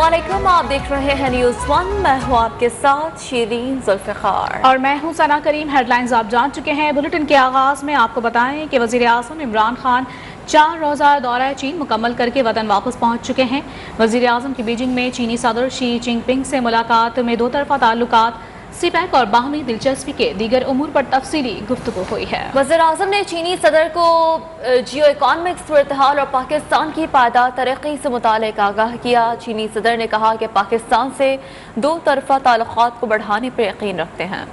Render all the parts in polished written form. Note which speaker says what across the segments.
Speaker 1: अस्सलाम वालेकुम, आप देख रहे हैं न्यूज़ वन। मैं हूँ आपके साथ शीरीन जुल्फ़िकार
Speaker 2: और मैं हूँ सना करीम। हेडलाइंस आप जान चुके हैं। बुलेटिन के आगाज में आपको बताएं कि वज़ीर आज़म इमरान खान 4 रोज़ा दौरा चीन मुकम्मल करके वतन वापस पहुँच चुके हैं। वज़ीर आज़म की बीजिंग में चीनी सदर शी जिनपिंग से मुलाकात में दो तरफ़ा ताल्लुकात, सीपैक और बाहमी दिलचस्पी के दीगर उमूर पर तफसीली गुफ्तगू हुई है।
Speaker 1: वज़ीर आज़म ने चीनी सदर को जियो इकॉनमिक सूरत-हाल और पाकिस्तान की पायदार तरक्की से मुतालिक आगाह किया। चीनी सदर ने कहा कि पाकिस्तान से दो तरफ़ा ताल्लुकात को बढ़ाने पर यकीन रखते हैं।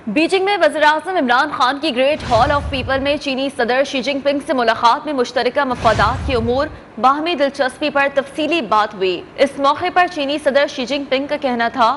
Speaker 1: बीजिंग में वज़ीर-ए-आज़म इमरान खान की ग्रेट हॉल ऑफ पीपल में चीनी सदर शी जिनपिंग से मुलाकात में मुश्तरका मफादात के उमूर, बाहमी दिलचस्पी पर तफसीली बात हुई। इस मौके पर चीनी सदर शी जिनपिंग का कहना था,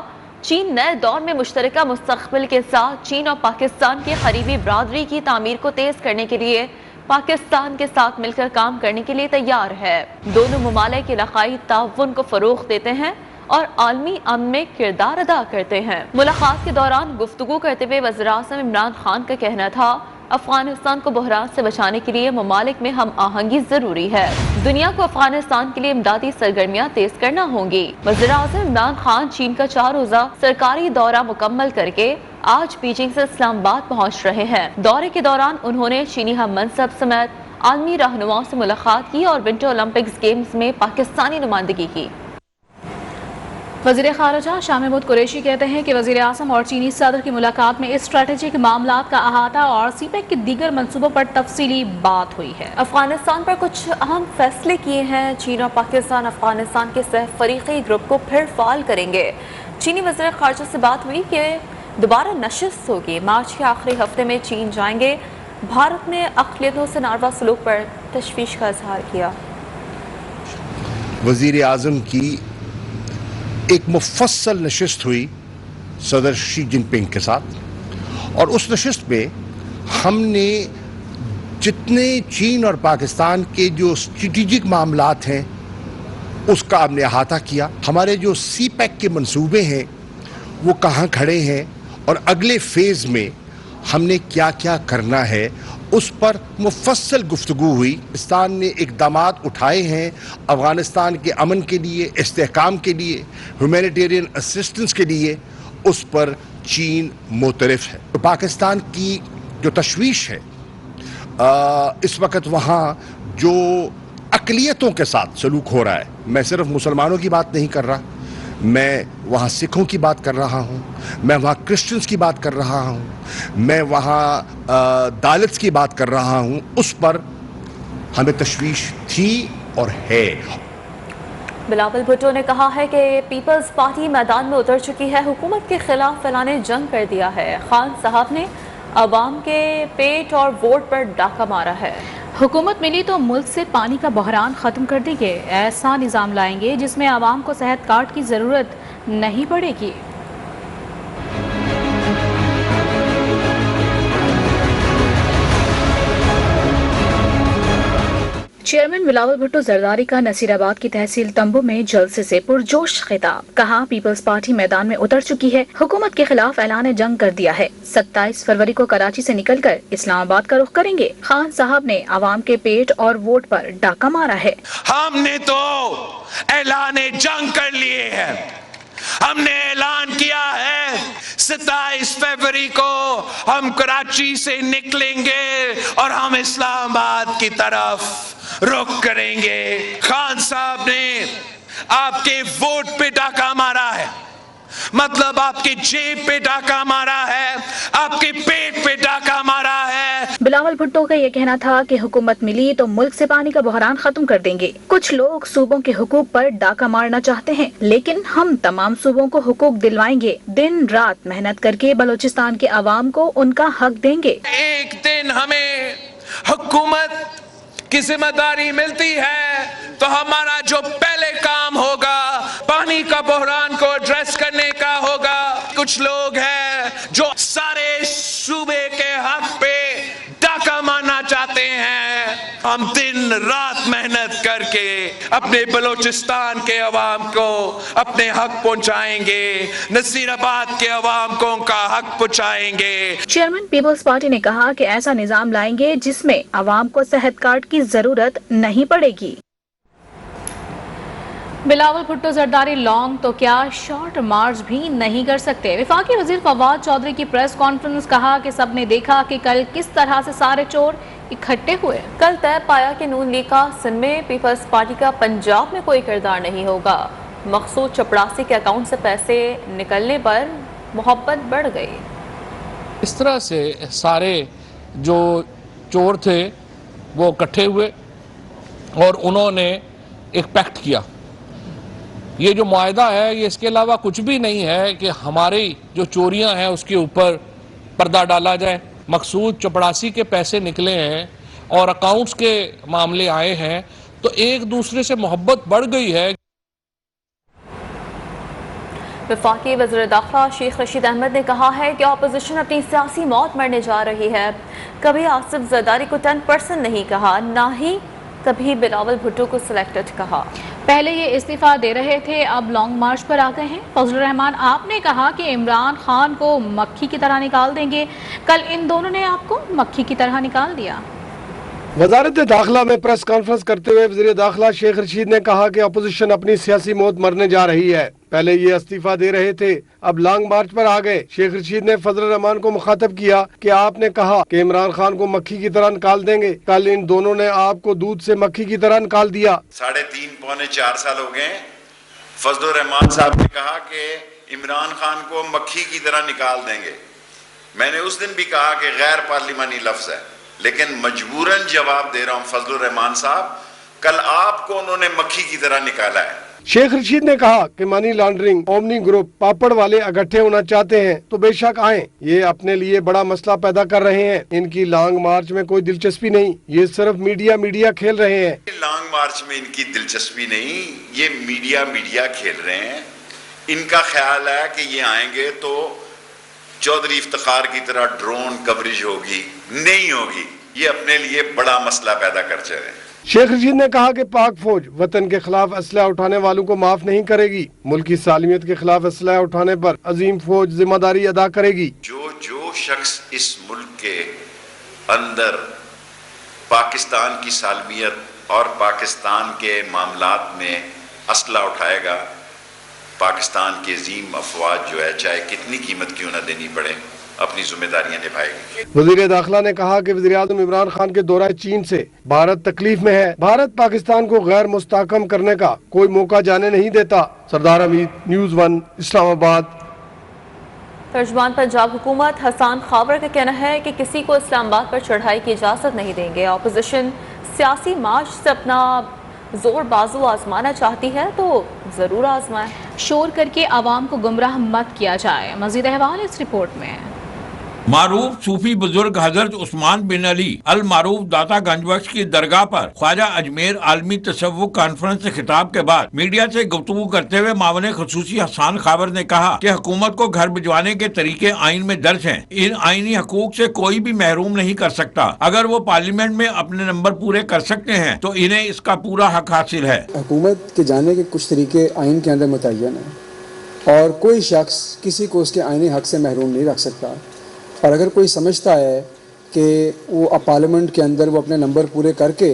Speaker 1: चीन नए दौर में मुश्तरका मुस्तक़बिल के साथ चीन और पाकिस्तान की करीबी बरादरी की तामीर को तेज करने के लिए पाकिस्तान के साथ मिलकर काम करने के लिए तैयार है। दोनों ममालिक इलाक़ाई ताउन को फ़रोग़ देते हैं और आलमी अमन में किरदार अदा करते हैं। मुलाकात के दौरान गुफ्तगू करते हुए वज़ीर-ए-आज़म इमरान खान का कहना था, अफगानिस्तान को बहरान से बचाने के लिए ममालिक में हम आहंगी जरूरी है। दुनिया को अफगानिस्तान के लिए इमदादी सरगर्मियां तेज करना होंगी। वज़ीर-ए-आज़म इमरान खान चीन का 4 रोज़ा सरकारी दौरा मुकम्मल करके आज बीजिंग से इस्लामाबाद पहुँच रहे हैं। दौरे के दौरान उन्होंने चीनी हम मनसब समेत आलमी रहनुमाओं से मुलाकात की और विंटर ओलंपिक्स गेम्स में पाकिस्तानी नुमाइंदगी की।
Speaker 2: वज़ीर ख़ारिजा शाह महमूद कुरैशी कहते हैं कि वज़ीर आज़म और चीनी सदर की मुलाकात में स्ट्रेटेजिक मामलात का अहाता और सीपैक के दीगर मंसूबों पर तफसीली बात हुई है।
Speaker 1: अफगानिस्तान पर कुछ अहम फैसले किए हैं। चीन और पाकिस्तान अफगानिस्तान के सह फरीकी ग्रुप को फिर फाल करेंगे। चीनी वज़ीर ख़ारिजा से बात हुई कि दोबारा नशिस्त होगी। मार्च के आखिरी हफ्ते में चीन जाएंगे। भारत ने अक़लियतों से नारवा सलूक पर तशवीश का इजहार किया।
Speaker 3: वज़ीर आज़म की एक मुफस्सल नशिस्त हुई सदर शी जिनपिंग के साथ, और उस नशिस्त में हमने जितने चीन और पाकिस्तान के जो स्ट्रेटेजिक मामलात हैं उसका हमने अहाता किया। हमारे जो सीपैक के मंसूबे हैं वो कहाँ खड़े हैं और अगले फेज़ में हमने क्या क्या करना है उस पर मुफस्सल गुफ्तगू हुई। पाकिस्तान ने इक़दामात उठाए हैं अफ़गानिस्तान के अमन के लिए, इस्तेहकाम के लिए, ह्यूमैनिटेरियन असिस्टेंस के लिए, उस पर चीन मोतरफ़ है। तो पाकिस्तान की जो तशवीश है इस वक्त वहाँ जो अक़लियतों के साथ सलूक हो रहा है, मैं सिर्फ मुसलमानों की बात नहीं कर रहा, मैं वहाँ सिखों की बात कर रहा हूँ, मैं वहाँ क्रिश्चियंस की बात कर रहा हूँ, मैं वहाँ दालित्स की बात कर रहा हूँ, उस पर हमें तशवीश थी और है।
Speaker 1: बिलावल भुट्टो ने कहा है कि पीपल्स पार्टी मैदान में उतर चुकी है, हुकूमत के खिलाफ फैलाने जंग कर दिया है। खान साहब ने अवाम के पेट और वोट पर डाका मारा है।
Speaker 2: हुकूमत मिली तो मुल्क से पानी का बहरान ख़त्म कर देंगे। ऐसा निज़ाम लाएंगे जिसमें आवाम को सेहत कार्ड की ज़रूरत नहीं पड़ेगी। चेयरमैन बिलावल भुट्टो जरदारी का नसीराबाद की तहसील तंबू में जलसे से पुरजोश खिताब। कहा, पीपल्स पार्टी मैदान में उतर चुकी है, हुकूमत के खिलाफ ऐलान जंग कर दिया है। 27 फरवरी को कराची से निकलकर इस्लामाबाद का रुख करेंगे। खान साहब ने आवाम के पेट और वोट पर डाका मारा है।
Speaker 4: हमने तो ऐलान जंग कर लिए है। हमने ऐलान किया है 27 फरवरी को हम कराची से निकलेंगे और हम इस्लामाबाद की तरफ रुख करेंगे। खान साहब ने आपके वोट पे डाका मारा है, मतलब आपके जेब पे डाका मारा है, आपके पेट पे डाका मारा है।
Speaker 2: बिलावल भुट्टो का ये कहना था कि हुकूमत मिली तो मुल्क से पानी का बहरान खत्म कर देंगे। कुछ लोग सूबों के हुकूक पर डाका मारना चाहते हैं, लेकिन हम तमाम सूबों को हुकूक दिलवाएंगे। दिन रात मेहनत करके बलोचिस्तान के अवाम को उनका हक देंगे।
Speaker 4: एक दिन हमें हुकूमत की जिम्मेदारी मिलती है तो हमारा जो पहले काम होगा पानी का बहरान को एड्रेस करने का होगा। कुछ लोग हैं जो सारे सूबे के हक पे डाका मारना चाहते हैं। हम दिन रात मेहनत करके अपने बलूचिस्तान के अवाम को अपने हक पहुंचाएंगे, नसीराबाद के अवाम को उनका हक पहुंचाएंगे।
Speaker 5: चेयरमैन पीपल्स पार्टी ने कहा कि ऐसा निजाम लाएंगे जिसमें अवाम को सेहत कार्ड की जरूरत नहीं पड़ेगी।
Speaker 2: बिलावल भुट्टो जरदारी लॉन्ग तो क्या शॉर्ट मार्च भी नहीं कर सकते। वफाकी वजीर फवाद चौधरी की प्रेस कॉन्फ्रेंस, कहा कि सबने देखा कि कल किस तरह से सारे चोर इकट्ठे हुए।
Speaker 1: कल तय पाया कि नून लीग का सिंध में पीपल्स पार्टी का पंजाब में कोई किरदार नहीं होगा। मकसूद चपड़ासी के अकाउंट से पैसे निकलने पर मोहब्बत बढ़ गई।
Speaker 6: इस तरह से सारे जो चोर थे वो इकट्ठे हुए और उन्होंने एक पैक्ट किया। ये जो मुआहदा है ये इसके अलावा कुछ भी नहीं है कि हमारी जो चोरियां हैं उसके ऊपर पर्दा डाला जाए। मकसूद चपड़ासी के पैसे निकले हैं और अकाउंट्स के मामले आए हैं तो एक दूसरे से मोहब्बत बढ़ गई है।
Speaker 1: वफाकी वज़ीर दाखिला शेख रशीद अहमद ने कहा है कि अपोजिशन अपनी सियासी मौत मरने जा रही है। कभी आसिफ जरदारी को 10% नहीं कहा, ना ही कभी बिलावल भुट्टो को सिलेक्टेड कहा।
Speaker 2: पहले ये इस्तीफा दे रहे थे, अब लॉन्ग मार्च पर आ गए हैं। फजलुर रहमान, आपने कहा कि इमरान खान को मक्खी की तरह निकाल देंगे, कल इन दोनों ने आपको मक्खी की तरह निकाल दिया।
Speaker 7: वजारत दाखिला में प्रेस कॉन्फ्रेंस करते हुए वज़ीर दाखिला शेख रशीद ने कहा कि अपोजिशन अपनी सियासी मौत मरने जा रही है। पहले ये इस्तीफा दे रहे थे, अब लॉन्ग मार्च पर आ गए। शेख रशीद ने फजलुर रहमान को मुखातब किया कि आपने कहा कि इमरान खान को मक्खी की तरह निकाल देंगे, कल इन दोनों ने आपको दूध से मक्खी की तरह निकाल दिया।
Speaker 8: 3.5 पौने 4 साल हो गए। फजलुर रहमान साहब ने कहा कि इमरान खान को मक्खी की तरह निकाल देंगे। मैंने उस दिन भी कहा कि गैर पार्लिमानी लफ्ज है, लेकिन मजबूरन जवाब दे रहा हूं फजलुर रहमान साहब, कल आपको उन्होंने मक्खी की तरह निकाला है।
Speaker 7: शेख रशीद ने कहा कि मनी लॉन्ड्रिंग, ओमनी ग्रुप, पापड़ वाले इकट्ठे होना चाहते हैं तो बेशक आए, ये अपने लिए बड़ा मसला पैदा कर रहे हैं। इनकी लॉन्ग मार्च में कोई दिलचस्पी नहीं, ये सिर्फ मीडिया खेल रहे हैं।
Speaker 8: लॉन्ग मार्च में इनकी दिलचस्पी नहीं, ये मीडिया खेल रहे हैं। इनका ख्याल है कि ये आएंगे तो चौधरी इफ्तिखार की तरह ड्रोन कवरेज होगी, नहीं होगी। ये अपने लिए बड़ा मसला पैदा कर रहे हैं।
Speaker 7: शेख रशीद ने कहा कि पाक फौज वतन के खिलाफ असलहा उठाने वालों को माफ नहीं करेगी, मुल्क की सालमियत के खिलाफ असलहा उठाने पर अजीम फौज जिम्मेदारी अदा करेगी।
Speaker 8: जो शख्स इस मुल्क के अंदर पाकिस्तान की सालमियत और पाकिस्तान के मामलात में असलहा उठाएगा, पाकिस्तान की अजीम अफवाज जो है चाहे कितनी कीमत क्यों न देनी पड़े, अपनी जिम्मेदारियां निभाएगी।
Speaker 7: वजीर दाखिला ने कहा कि वज़ीर आज़म इमरान खान के दौरा चीन से भारत तकलीफ में है। भारत पाकिस्तान को गैर मुस्तहकम करने का कोई मौका जाने नहीं देता। सरदार अमीद, न्यूज़ 1, इस्लामाबाद।
Speaker 1: तर्जुमान पंजाब हुकूमत हसन खाबर का कहना है कि किसी को इस्लामाबाद पर चढ़ाई की इजाज़त नहीं देंगे। अपोजिशन सियासी मार्च से अपना जोर बाजू आजमाना चाहती है तो ज़रूर आजमाएं।
Speaker 2: शोर करके आवाम को गुमराह मत किया जाए। मज़ीद अहवाल इस रिपोर्ट में।
Speaker 9: मारूफ सूफी बुजुर्ग हजरत उस्मान बिन अली अल मारूफ दाता गंजबख्श की दरगाह पर ख्वाजा अजमेर आलमी तसव्वुफ कॉन्फ्रेंस से खिताब के बाद मीडिया से गुफ्तगू करते हुए मामले खसूसी हसन खाबर ने कहा कि हुकूमत को घर भिजवाने के तरीके आइन में दर्ज हैं। इन आइनी हकूक से कोई भी महरूम नहीं कर सकता। अगर वो पार्लियामेंट में अपने नंबर पूरे कर सकते हैं तो इन्हें इसका पूरा हक हासिल है।
Speaker 10: हुकूमत के जाने के कुछ तरीके आइन के अंदर मुतय्यन है और कोई शख्स किसी को उसके आइनी हक से महरूम नहीं रख सकता। और अगर कोई समझता है कि वो अब पार्लियामेंट के अंदर वो अपने नंबर पूरे करके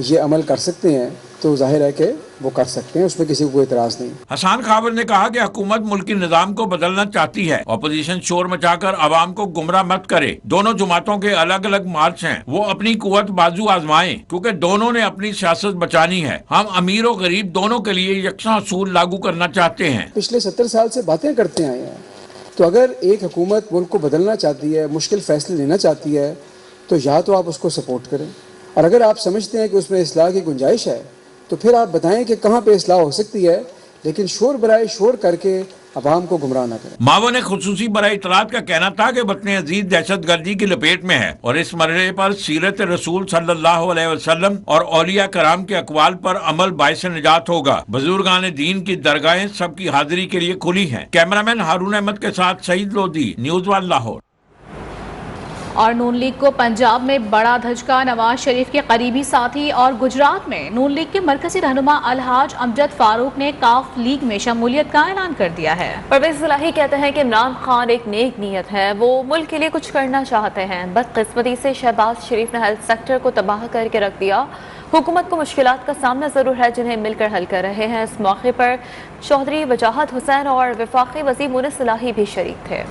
Speaker 10: ये अमल कर सकते हैं तो जाहिर है कि वो कर सकते हैं, उसमें किसी को कोई इतराज नहीं।
Speaker 9: हसन खाबर ने कहा कि हुकूमत मुल्की निजाम को बदलना चाहती है। अपोजिशन शोर मचाकर आवाम को गुमराह मत करे। दोनों जमातों के अलग अलग मार्च हैं, वो अपनी कुव्वत बाजू आजमाएं क्योंकि दोनों ने अपनी सियासत बचानी है। हम अमीर और गरीब दोनों के लिए यकसा असूल लागू करना चाहते हैं।
Speaker 10: पिछले 70 साल से बातें करते आए हैं, तो अगर एक हुकूमत मुल्क को बदलना चाहती है, मुश्किल फैसले लेना चाहती है, तो या तो आप उसको सपोर्ट करें, और अगर आप समझते हैं कि उसमें इस्लाह की गुंजाइश है तो फिर आप बताएं कि कहाँ पे इस्लाह हो सकती है, लेकिन शोर बराए शोर करके अवाम को गुमराह न करें।
Speaker 9: मावो ने खुसूसी बराए इतलात का कहना था कि वतन अजीज दहशत गर्दी की लपेट में है और इस मरहले पर सीरत रसूल सल्लल्लाहु अलैहि वसल्लम और औलिया कराम के अकवाल पर अमल बाइस निजात होगा। बुजुर्गान दीन की दरगाहें सबकी हाजिरी के लिए खुली हैं। कैमरामैन हारून अहमद के साथ सईद लोधी, न्यूज़ 1 लाहौर।
Speaker 2: اور نون لیگ کو پنجاب میں بڑا دھچکا، نواز شریف کے قریبی ساتھی اور گجرات میں نون لیگ کے مرکزی رہنما الحاج امجد فاروق نے کاف لیگ میں شمولیت کا اعلان کر دیا ہے۔
Speaker 1: پرویز الہی کہتے ہیں کہ عمران خان ایک نیک نیت ہے، وہ ملک کے لیے کچھ کرنا چاہتے ہیں، بدقسمتی سے شہباز شریف نے ہیلتھ سیکٹر کو تباہ کر کے رکھ دیا۔ حکومت کو مشکلات کا سامنا ضرور ہے جنہیں مل کر حل کر رہے ہیں۔ اس موقع پر چودھری وجاہت حسین اور وفاقی وزیر مونس الہی بھی شریک تھے۔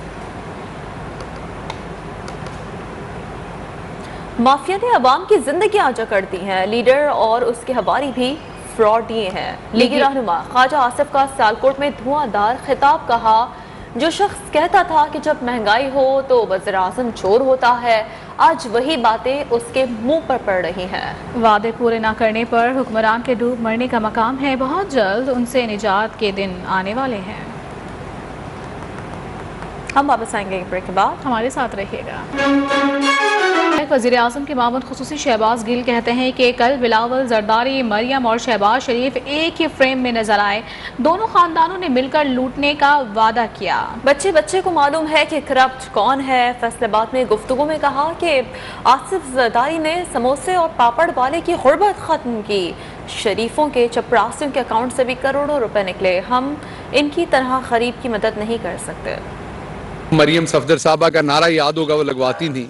Speaker 1: مافیا نے عوام کی زندگی آجا کر دی ہیں، لیڈر اور اس کے حوالی بھی فراڈ دیے ہیں۔ لیگی رہنما خواجہ آصف کا سیالکوٹ میں دھواں دار خطاب کہا، جو شخص کہتا تھا کہ جب مہنگائی ہو تو وزیر اعظم چور ہوتا ہے، آج وہی باتیں اس کے منہ پر پڑ رہی ہیں۔
Speaker 2: وعدے پورے نہ کرنے پر حکمران کے ڈوب مرنے کا مقام ہے، بہت جلد ان سے نجات کے دن آنے والے ہیں۔
Speaker 1: ہم واپس آئیں گے ایک بریک کے بعد،
Speaker 2: ہمارے ساتھ رہیے گا۔ وزیر اعظم کے معاون خصوصی شہباز گل کہتے ہیں کہ کل بلاول زرداری، مریم اور شہباز شریف ایک ہی فریم میں نظر آئے، دونوں خاندانوں نے مل کر لوٹنے کا وعدہ کیا۔
Speaker 1: بچے کو معلوم ہے کہ کرپٹ کون ہے۔ فیصل آباد میں گفتگو میں کہا کہ آصف زرداری نے سموسے اور پاپڑ والے کی غربت ختم کی، شریفوں کے چپراسیوں کے اکاؤنٹ سے بھی کروڑوں روپے نکلے، ہم ان کی طرح غریب کی مدد نہیں کر سکتے۔
Speaker 11: مریم صفدر صاحبہ کا نعرہ یاد ہوگا، وہ لگواتی تھی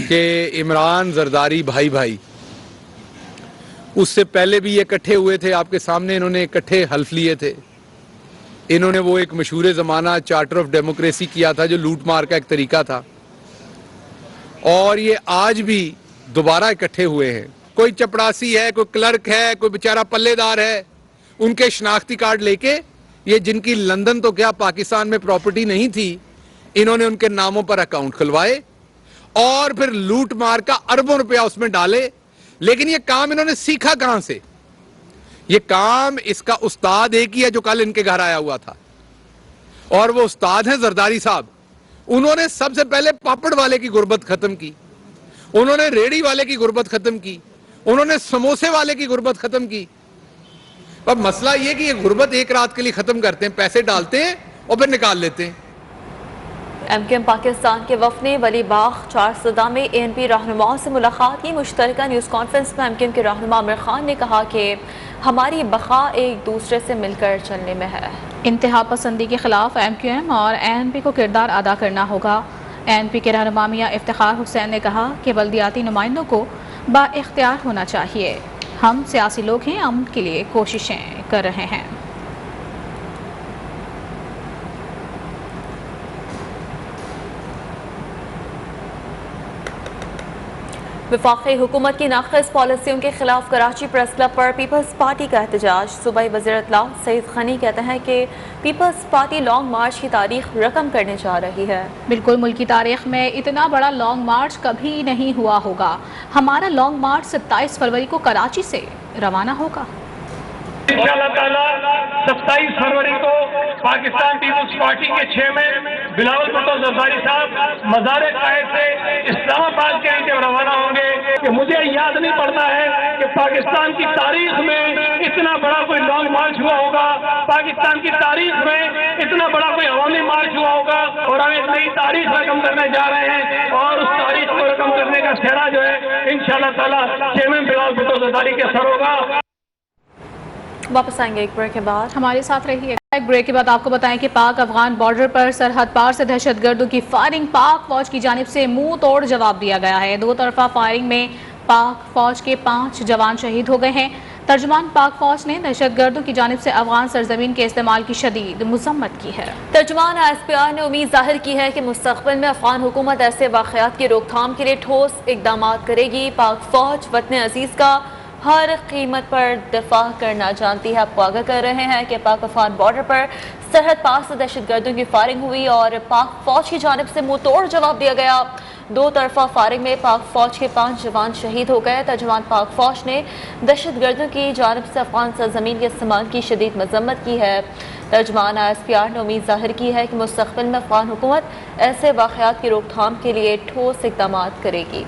Speaker 11: کہ عمران زرداری بھائی بھائی۔ اس سے پہلے بھی یہ اکٹھے ہوئے تھے، آپ کے سامنے انہوں نے اکٹھے حلف لیے تھے۔ انہوں نے وہ ایک مشہور زمانہ چارٹر آف ڈیموکریسی کیا تھا جو لوٹ مار کا ایک طریقہ تھا، اور یہ آج بھی دوبارہ اکٹھے ہوئے ہیں۔ کوئی چپڑاسی ہے، کوئی کلرک ہے، کوئی بیچارہ پلے دار ہے، ان کے شناختی کارڈ لے کے یہ جن کی لندن تو کیا پاکستان میں پراپرٹی نہیں تھی، انہوں نے ان کے ناموں پر اکاؤنٹ کھلوائے اور پھر لوٹ مار کا اربوں روپیہ اس میں ڈالے۔ لیکن یہ کام انہوں نے سیکھا کہاں سے؟ یہ کام اس کا استاد ایک ہی ہے جو کل ان کے گھر آیا ہوا تھا، اور وہ استاد ہیں زرداری صاحب۔ انہوں نے سب سے پہلے پاپڑ والے کی غربت ختم کی، انہوں نے ریڑی والے کی غربت ختم کی، انہوں نے سموسے والے کی غربت ختم کی۔ اب مسئلہ یہ کہ یہ غربت ایک رات کے لیے ختم کرتے ہیں، پیسے ڈالتے ہیں اور پھر نکال لیتے ہیں۔
Speaker 1: ایم کیو ایم پاکستان کے وفد نے ولی باغ چارسدہ میں اے این پی رہنماؤں سے ملاقات کی۔ مشترکہ نیوز کانفرنس میں ایم کیو ایم کے رہنما عامر خان نے کہا کہ ہماری بقا ایک دوسرے سے مل کر چلنے میں ہے۔
Speaker 2: انتہا پسندی کے خلاف ایم کیو ایم اور اے این پی کو کردار ادا کرنا ہوگا۔ اے این پی کے رہنما میاں افتخار حسین نے کہا کہ بلدیاتی نمائندوں کو با اختیار ہونا چاہیے، ہم سیاسی لوگ ہیں، امن کے لیے کوششیں کر رہے ہیں۔
Speaker 1: وفاقی حکومت کی ناقص پالیسیوں کے خلاف کراچی پریس کلب پر پیپلز پارٹی کا احتجاج۔ صوبائی وزیر اطلاع سعید غنی کہتے ہیں کہ پیپلز پارٹی لانگ مارچ کی تاریخ رقم کرنے جا رہی ہے۔
Speaker 2: بالکل، ملکی تاریخ میں اتنا بڑا لانگ مارچ کبھی نہیں ہوا ہوگا۔ ہمارا لانگ مارچ 27 فروری کو کراچی سے روانہ ہوگا۔
Speaker 12: انشاءاللہ تعالی 27 فروری کو پاکستان پیپلز پارٹی کے چیئرمین بلاول بھٹو زرداری صاحب مزار قائد سے اسلام آباد کے لیے روانہ ہوں گے۔ کہ مجھے یاد نہیں پڑتا ہے کہ پاکستان کی تاریخ میں اتنا بڑا کوئی لانگ مارچ ہوا ہوگا، پاکستان کی تاریخ میں اتنا بڑا کوئی عوامی مارچ ہوا ہوگا، اور ہم ایک نئی تاریخ رقم کرنے جا رہے ہیں، اور اس تاریخ کو رقم کرنے کا سہرا جو ہے انشاءاللہ تعالی چیئرمین بلاول بھٹو زرداری کے سر ہوگا۔
Speaker 1: واپس آئیں گے ایک بریک کے بعد،
Speaker 2: ہمارے ساتھ رہیے۔ ایک بریک کے بعد آپ کو بتائیں کہ پاک افغان بارڈر پر سرحد پار سے دہشت گردوں کی فائرنگ، پاک فوج کی جانب سے منہ توڑ جواب دیا گیا ہے۔ دو طرفہ فائرنگ میں پاک فوج کے 5 جوان شہید ہو گئے ہیں۔ ترجمان پاک فوج نے دہشت گردوں کی جانب سے افغان سرزمین کے استعمال کی شدید مذمت کی ہے۔
Speaker 1: ترجمان ایس پی آر نے امید ظاہر کی ہے کہ مستقبل میں افغان حکومت ایسے واقعات کی روک تھام کے لیے ٹھوس اقدامات کرے گی۔ پاک فوج وطن عزیز کا ہر قیمت پر دفاع کرنا جانتی ہے۔ آپ کو آگاہ کر رہے ہیں کہ پاک افغان بارڈر پر سرحد پار سے دہشت گردوں کی فائرنگ ہوئی اور پاک فوج کی جانب سے منہ توڑ جواب دیا گیا۔ دو طرفہ فائرنگ میں پاک فوج کے 5 جوان شہید ہو گئے۔ ترجمان پاک فوج نے دہشت گردوں کی جانب سے افغان سرزمین کے استعمال کی شدید مذمت کی ہے۔ ترجمان ایس پی آر نے امید ظاہر کی ہے کہ مستقبل میں افغان حکومت ایسے واقعات کی روک تھام کے لیے ٹھوس اقدامات کرے گی۔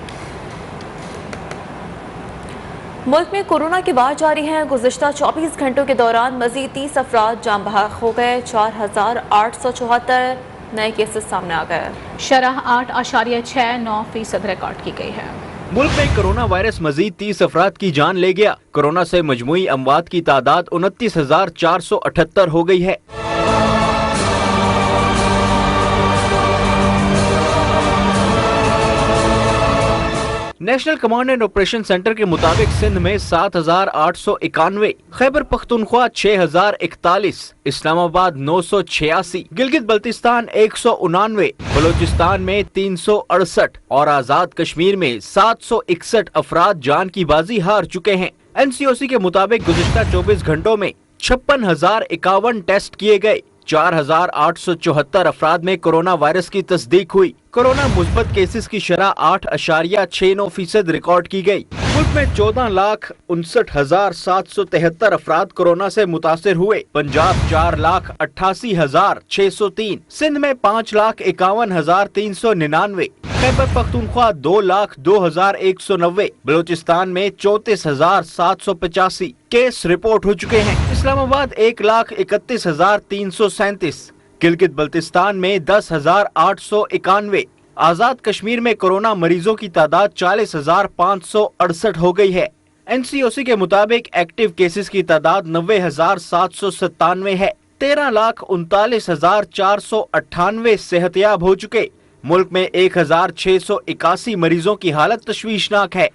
Speaker 1: ملک میں کورونا کی وبا جاری ہے۔ گزشتہ 24 گھنٹوں کے دوران مزید 30 افراد جاں بحق ہو گئے۔ 4874 नए केसेस सामने आ गए।
Speaker 2: शरह 8.69% रिकॉर्ड की गई है।
Speaker 13: मुल्क में कोरोना वायरस मजीद 30 अफराद की जान ले गया। कोरोना से मजमूई अमवात की तादाद 29,478 हो गई है। National command and operation centre के मुताबिक सिंध में 7,891, खैबर पख्तूनख्वा 6,041, इस्लामाबाद 986, गिलगित बल्तिस्तान 189, बलोचिस्तान में 368 और आजाद कश्मीर में 761 अफराद जान की बाजी हार चुके हैं। NCOC के मुताबिक गुज़िश्ता 24 घंटों में 56,051 टेस्ट किए गए। 4,874 अफराद में कोरोना वायरस की तस्दीक हुई। कोरोना मुस्बत केसेस की शरह 8.69% रिकॉर्ड की गई। मुल्क में 14,59,773 अफराद कोरोना से मुतासिर हुए। पंजाब 4,88,603, सिंध में 5,51,399, खैबर पख्तूनख्वा 2,02,190, बलोचिस्तान में 34,785 केस रिपोर्ट हो चुके हैं। इस्लामाबाद 1,31,337, गिलगित बल्तिस्तान में 10,891, आजाद कश्मीर में कोरोना मरीजों की तादाद 40,568 हो गई है। NCOC के मुताबिक एक्टिव केसेस की तादाद 90,797 है। 13,39,498 सेहतयाब हो चुके। मुल्क में 1,681 मरीजों की हालत तशवीशनाक है।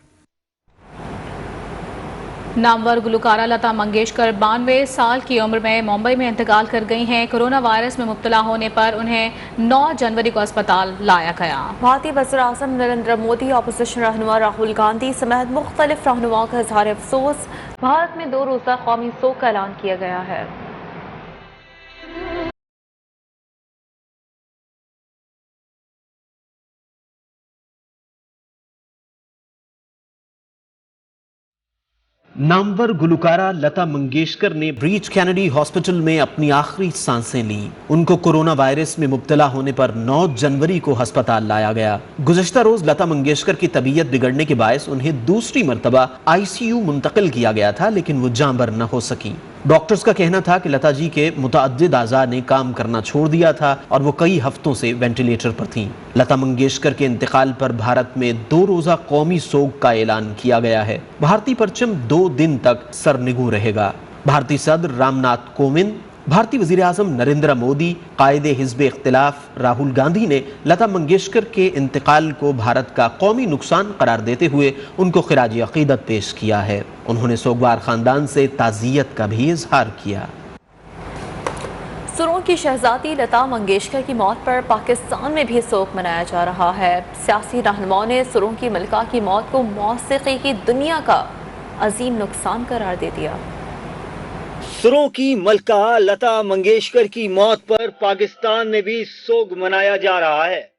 Speaker 2: नामवर गुलकारा लता मंगेशकर 92 साल की उम्र में मुंबई में इंतकाल कर गई हैं। कोरोना वायरस में मुब्तला होने पर उन्हें 9 जनवरी को अस्पताल लाया गया।
Speaker 1: भारतीय वज़ीर आज़म नरेंद्र मोदी, अपोजिशन रहनुमा राहुल गांधी समेत मुख्तलिफ रहनुमाओं का इज़हार अफसोस। भारत में 2 रोज़ा कौमी शोक का ऐलान किया गया है।
Speaker 14: नामवर गुलकारा लता मंगेशकर ने ब्रीच कैनेडी हॉस्पिटल में अपनी आखिरी सांसें ली। उनको कोरोना वायरस में मुब्तला होने पर 9 जनवरी को अस्पताल लाया गया। गुज़श्ता रोज लता मंगेशकर की तबीयत बिगड़ने के बायस उन्हें दूसरी मरतबा ICU मुंतकिल किया गया था, लेकिन वो जांबर न हो सकी। डॉक्टर्स का कहना था कि लता जी के मुतअद्दिद आज़ा ने काम करना छोड़ दिया था और वो कई हफ्तों से वेंटिलेटर पर थीं। लता मंगेशकर के इंतकाल पर भारत में 2 रोज़ा कौमी सोग का ऐलान किया गया है। भारतीय परचम 2 दिन तक सरनिगू रहेगा। भारतीय सदर रामनाथ कोविंद, भारतीय वज़ीर आज़म नरेंद्र मोदी, कायदे हिज़्ब इख्तिलाफ राहुल गांधी ने लता मंगेशकर के इंतकाल को भारत का कौमी नुकसान करार देते हुए उनको खिराज अक़ीदत पेश किया है। उन्होंने सोगवार ख़ानदान से ताज़ियत का भी इजहार किया।
Speaker 1: सुरों की शहजादी लता मंगेशकर की मौत पर पाकिस्तान में भी शोक मनाया जा रहा है। सियासी रहनुमाओं ने सुरों की मलिका की मौत को मौसीकी की दुनिया का अजीम नुकसान करार दे दिया।
Speaker 13: सुरों की मलका लता मंगेशकर की मौत पर पाकिस्तान में भी सोग मनाया जा रहा है।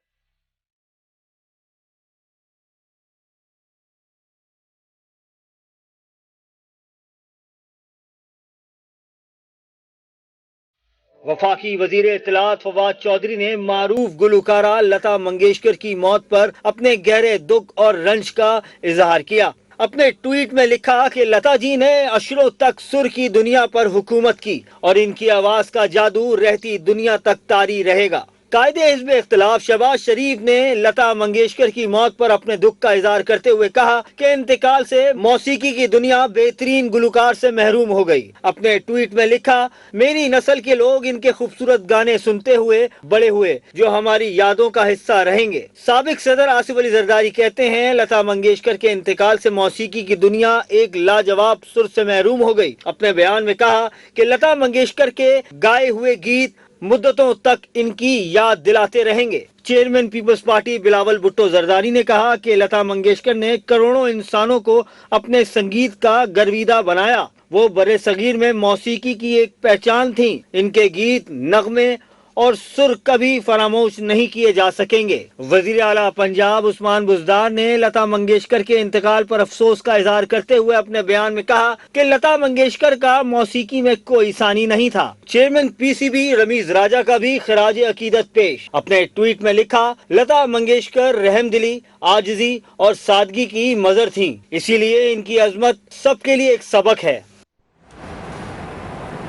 Speaker 13: वफाकी वजीर इत्तलात फवाद चौधरी ने मारूफ गुलकारा लता मंगेशकर की मौत पर अपने गहरे दुख और रंज का इजहार किया। अपने ट्वीट में लिखा कि लता जी ने अशरों तक सुर की दुनिया पर हुकूमत की और इनकी आवाज का जादू रहती दुनिया तक तारी रहेगा। कायदे हिज़्ब इख्तिलाफ शहबाज शरीफ ने लता मंगेशकर की मौत पर अपने दुख का इजहार करते हुए कहा कि इंतकाल से मौसीकी की दुनिया बेहतरीन गुलकार से महरूम हो गई। अपने ट्वीट में लिखा, मेरी नस्ल के लोग इनके खूबसूरत गाने सुनते हुए बड़े हुए, जो हमारी यादों का हिस्सा रहेंगे। साबिक सदर आसिफ अली जरदारी कहते हैं, लता मंगेशकर के इंतकाल से मौसीकी की दुनिया एक लाजवाब सुर से महरूम हो गई। अपने बयान में कहा कि लता मंगेशकर के गाए हुए गीत मुद्दतों तक इनकी याद दिलाते रहेंगे। चेयरमैन पीपल्स पार्टी बिलावल भुट्टो जरदारी ने कहा कि लता मंगेशकर ने करोड़ों इंसानों को अपने संगीत का गर्विदा बनाया। वो बड़े सगीर में मौसीकी की एक पहचान थी। इनके गीत, नगमे और सुर कभी फरामोश नहीं किए जा सकेंगे। वजीर आला पंजाब उस्मान बुज़दार ने लता मंगेशकर के इंतकाल पर अफसोस का इजहार करते हुए अपने बयान में कहा कि लता मंगेशकर का मौसीकी में कोई सानी नहीं था। चेयरमैन PCB रमीज राजा का भी खिराज अकीदत पेश। अपने ट्वीट में लिखा, लता मंगेशकर रहमदिली, आजिजी और सादगी की मजर थी, इसीलिए इनकी अजमत सबके लिए एक सबक है।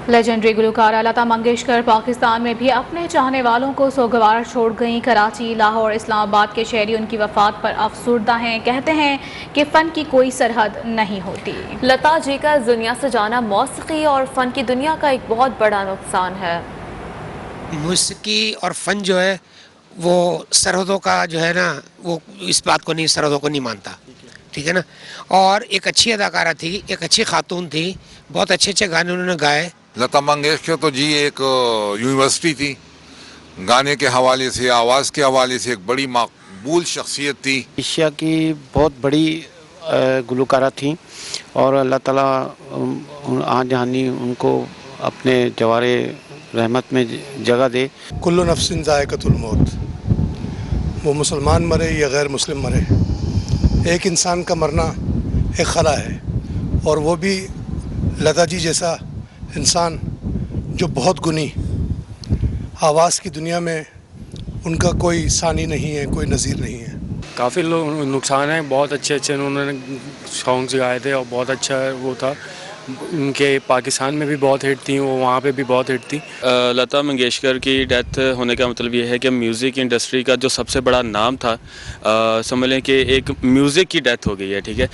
Speaker 2: लेजेंडरी गुलकारा लता मंगेशकर पाकिस्तान में भी अपने चाहने वालों को सोगवार छोड़ गई। कराची, लाहौर, इस्लामाबाद के शहरी उनकी वफात पर अफसुर्दा हैं। कहते हैं कि फ़न की कोई सरहद नहीं होती।
Speaker 1: लता जी का इस दुनिया से जाना मौसीकी और फ़न की दुनिया का एक बहुत बड़ा नुकसान है।
Speaker 15: मौसीकी और फ़न जो है वो सरहदों का जो है ना, वो इस बात को नहीं, सरहदों को नहीं मानता, ठीक है ना। और एक अच्छी अदाकारा थी, एक अच्छी खातून थी, बहुत अच्छे अच्छे गाने उन्होंने गाए।
Speaker 16: लता मंगेशकर तो जी एक यूनिवर्सिटी थी, गाने के हवाले से, आवाज़ के हवाले से एक बड़ी मकबूल शख्सियत थी।
Speaker 17: एशिया की बहुत बड़ी गुलकारा थी और अल्लाह ताला आज जहानी उनको अपने जवारे रहमत में जगह दे।
Speaker 7: कुल्लु नफ्सिन ज़ायक़तुल मौत, वो मुसलमान मरे या गैर मुस्लिम मरे, एक इंसान का मरना एक खला है। और वो भी लता जी जैसा इंसान जो बहुत गुनी, आवाज़ की दुनिया में उनका कोई सानी नहीं है, कोई नज़ीर नहीं है।
Speaker 18: काफ़ी लोग नुकसान है, बहुत अच्छे अच्छे उन्होंने सॉन्ग्स गाए थे और बहुत अच्छा वो था। उनके पाकिस्तान में भी बहुत हिट थी, वो वहाँ पे भी बहुत हिट थी।
Speaker 19: लता मंगेशकर की डेथ होने का मतलब ये है कि म्यूज़िक इंडस्ट्री का जो सबसे बड़ा नाम था, समझ लें कि एक म्यूज़िक की डेथ हो गई है, ठीक है।